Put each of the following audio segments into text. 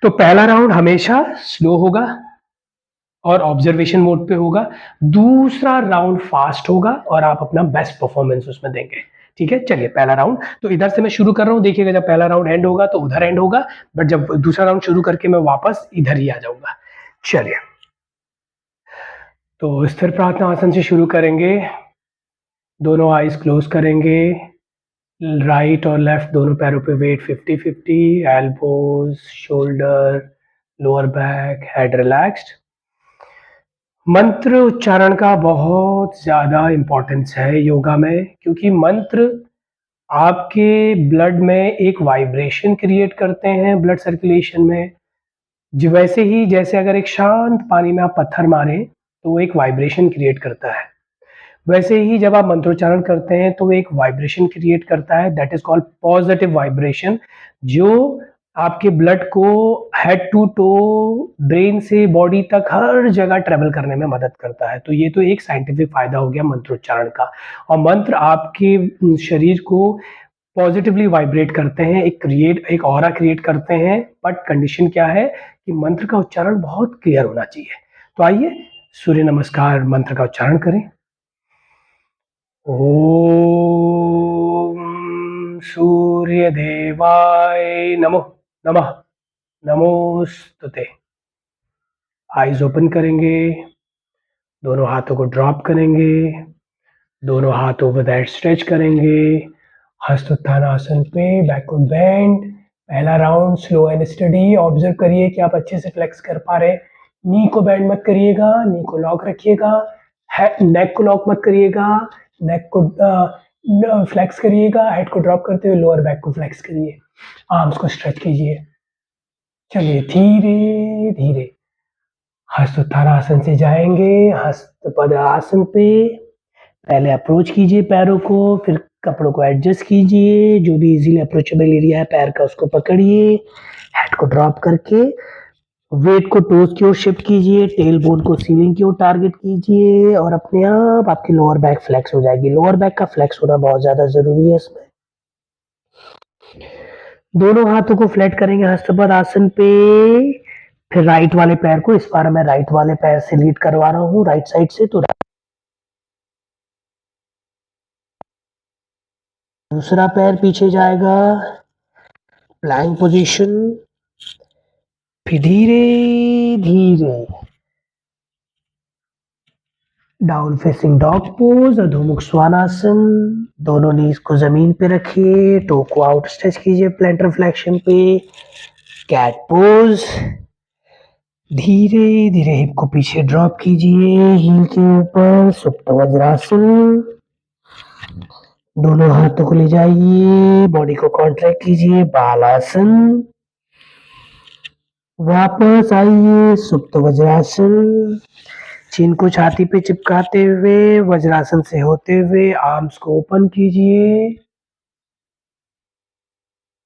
तो पहला राउंड हमेशा स्लो होगा और ऑब्जर्वेशन मोड पे होगा। दूसरा राउंड फास्ट होगा और आप अपना बेस्ट परफॉर्मेंस उसमें देंगे। ठीक है, चलिए पहला राउंड तो इधर से मैं शुरू कर रहा हूँ। देखिएगा जब पहला राउंड एंड होगा तो उधर एंड होगा, बट जब दूसरा राउंड शुरू करके मैं वापस इधर ही आ जाऊंगा। चलिए, तो स्थिर प्रार्थना आसन से शुरू करेंगे। दोनों आईज क्लोज करेंगे। राइट और लेफ्ट दोनों पैरों पे weight 50-50, elbows, shoulder, lower back, head relaxed. मंत्र उच्चारण का बहुत ज़्यादा इम्पोर्टेंस है योगा में, क्योंकि मंत्र आपके ब्लड में एक वाइब्रेशन क्रिएट करते हैं ब्लड सर्कुलेशन में। जो वैसे ही जैसे अगर एक शांत पानी में आप पत्थर मारें तो वो एक वाइब्रेशन क्रिएट करता है, वैसे ही जब आप मंत्रोच्चारण करते हैं तो वो एक वाइब्रेशन क्रिएट करता है, that is called positive vibration, जो आपके ब्लड को हेड टू टो, ब्रेन से बॉडी तक हर जगह ट्रेवल करने में मदद करता है। तो ये तो एक साइंटिफिक फायदा हो गया मंत्रोच्चारण का। और मंत्र आपके शरीर को पॉजिटिवली वाइब्रेट करते हैं, एक ऑरा क्रिएट करते हैं, बट कंडीशन क्या है कि मंत्र का उच्चारण बहुत क्लियर होना चाहिए। तो आइए सूर्य नमस्कार मंत्र का उच्चारण करें। ओम सूर्य देवाय नमः नमः नमोस्तुते। आईज ओपन करेंगे, दोनों हाथों को ड्रॉप करेंगे, दोनों हाथ ओवर द हेड स्ट्रेच करेंगे। हस्तोत्थान आसन पे बैकवर्ड बेंड। पहला round slow and study. Observe करिए कि आप अच्छे से फ्लेक्स कर पा रहे हैं। नी को बेंड मत करिएगा, नी को लॉक रखिएगा। नेक को लॉक मत करिएगा, नेक को फ्लेक्स करिएगा। हेड को ड्रॉप करते हुए लोअर बैक को फ्लेक्स करिए। आर्म्स को स्ट्रेच कीजिए। चलिए धीरे धीरे हस्तोत्थान आसन से जाएंगे हस्तपद आसन पे। पहले अप्रोच कीजिए पैरों को, फिर कपड़ों को एडजस्ट कीजिए। जो भी इजीली अप्रोचेबल एरिया है पैर का उसको पकड़िए। हेड को ड्रॉप करके वेट को टोज की ओर शिफ्ट कीजिए। टेल बोन को सीलिंग की ओर टारगेट कीजिए और अपने आप आपकी लोअर बैक फ्लेक्स हो जाएगी। लोअर बैक का फ्लेक्स होना बहुत ज्यादा जरूरी है इसमें। दोनों हाथों को फ्लैट करेंगे हस्तपद आसन पे। फिर राइट वाले पैर को, इस बार मैं राइट वाले पैर से लीड करवा रहा हूँ राइट साइड से। तो दूसरा पैर पीछे जाएगा, प्लैंक पोजीशन। फिर धीरे धीरे डाउन फेसिंग डॉग पोज, अधोमुख स्वानासन। दोनों नीज को जमीन पे रखिए, टो को आउट स्ट्रेच कीजिए प्लैंटर फ्लेक्शन पे। Cat pose. धीरे धीरे हिप को पीछे ड्रॉप कीजिए, हील के ऊपर सुप्त वज्रासन। दोनों हाथों को ले जाइए, बॉडी को कॉन्ट्रैक्ट कीजिए, बालासन। वापस आइए सुप्त वज्रासन। चिन को छाती पे चिपकाते हुए वज्रासन से होते हुए आर्म्स को ओपन कीजिए।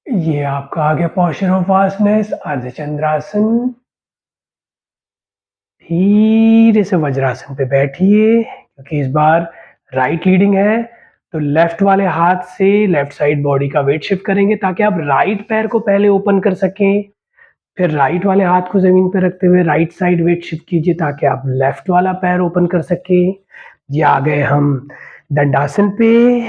ये आपका आगे पोस्चर ऑफ फास्टनेस अर्धचंद्रासन। धीरे से वज्रासन पे बैठिए, क्योंकि इस बार राइट लीडिंग है। तो लेफ्ट वाले हाथ से लेफ्ट साइड बॉडी का वेट शिफ्ट करेंगे ताकि आप राइट पैर को पहले ओपन कर सकें। फिर राइट वाले हाथ को जमीन पर रखते हुए राइट साइड वेट शिफ्ट कीजिए ताकि आप लेफ्ट वाला पैर ओपन कर सकें। ये आ गए हम दंडासन पे।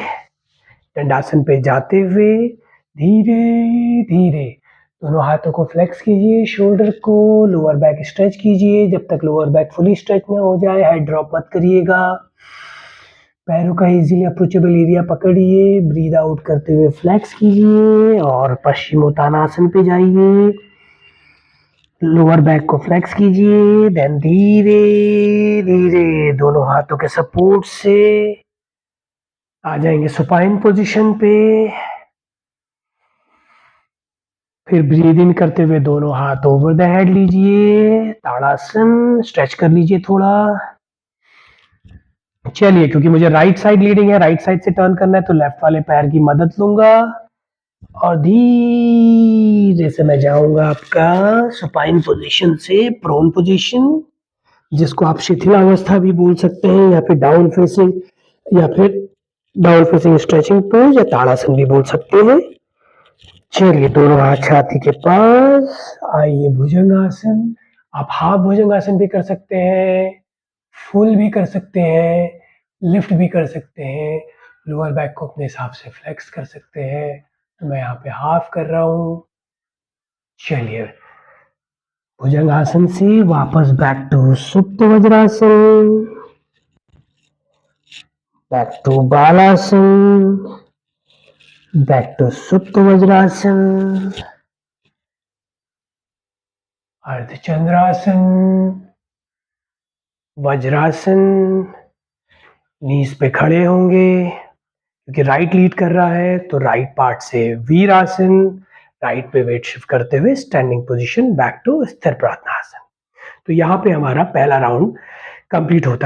दंडासन पे जाते हुए धीरे धीरे दोनों हाथों को फ्लेक्स कीजिए, शोल्डर को, लोअर बैक स्ट्रेच कीजिए। जब तक लोअर बैक फुली स्ट्रेच ना हो जाए हेड ड्रॉप मत करिएगा। पैरों का इजीली अप्रोचेबल एरिया पकड़िए, ब्रीद आउट करते हुए फ्लेक्स कीजिए और पश्चिमोत्तानासन पे जाइए। लोअर बैक को फ्लेक्स कीजिए, देन धीरे धीरे दोनों हाथों के सपोर्ट से आ जाएंगे सुपाइन पोजीशन पे। फिर ब्रीद इन करते हुए दोनों हाथ ओवर द हेड लीजिए, ताड़ासन। स्ट्रेच कर लीजिए थोड़ा। चलिए, क्योंकि मुझे राइट साइड लीडिंग है, राइट साइड से टर्न करना है, तो लेफ्ट वाले पैर की मदद लूंगा और धीरे से मैं जाऊंगा आपका सुपाइन पोजीशन से प्रोन पोजीशन, जिसको आप शिथिलावस्था भी बोल सकते हैं, या फिर डाउन फेसिंग स्ट्रेचिंग पोज या ताड़ासन भी बोल सकते हैं। चलिए दोनों हाथ छाती के पास। आइए भुजंगासन। आप हाफ भुजंगासन भी कर सकते हैं, फुल भी कर सकते हैं, लिफ्ट भी कर सकते हैं, लोअर बैक को अपने हिसाब से फ्लेक्स कर सकते हैं। तो मैं यहाँ पे हाफ कर रहा हूँ। चलिए भुजंगासन से वापस बैक टू सुप्त वज्रासन, बैक टू बालासन, बैक टू सुप्त वज्रासन, अर्धचंद्रासन, वज्रासन। नीज पे खड़े होंगे क्योंकि राइट लीड कर रहा है, तो राइट पार्ट से वीरासन, राइट पे वेट शिफ्ट करते हुए स्टैंडिंग पोजीशन बैक टू स्थिर प्रार्थनासन। तो यहाँ पे हमारा पहला राउंड कंप्लीट होता है।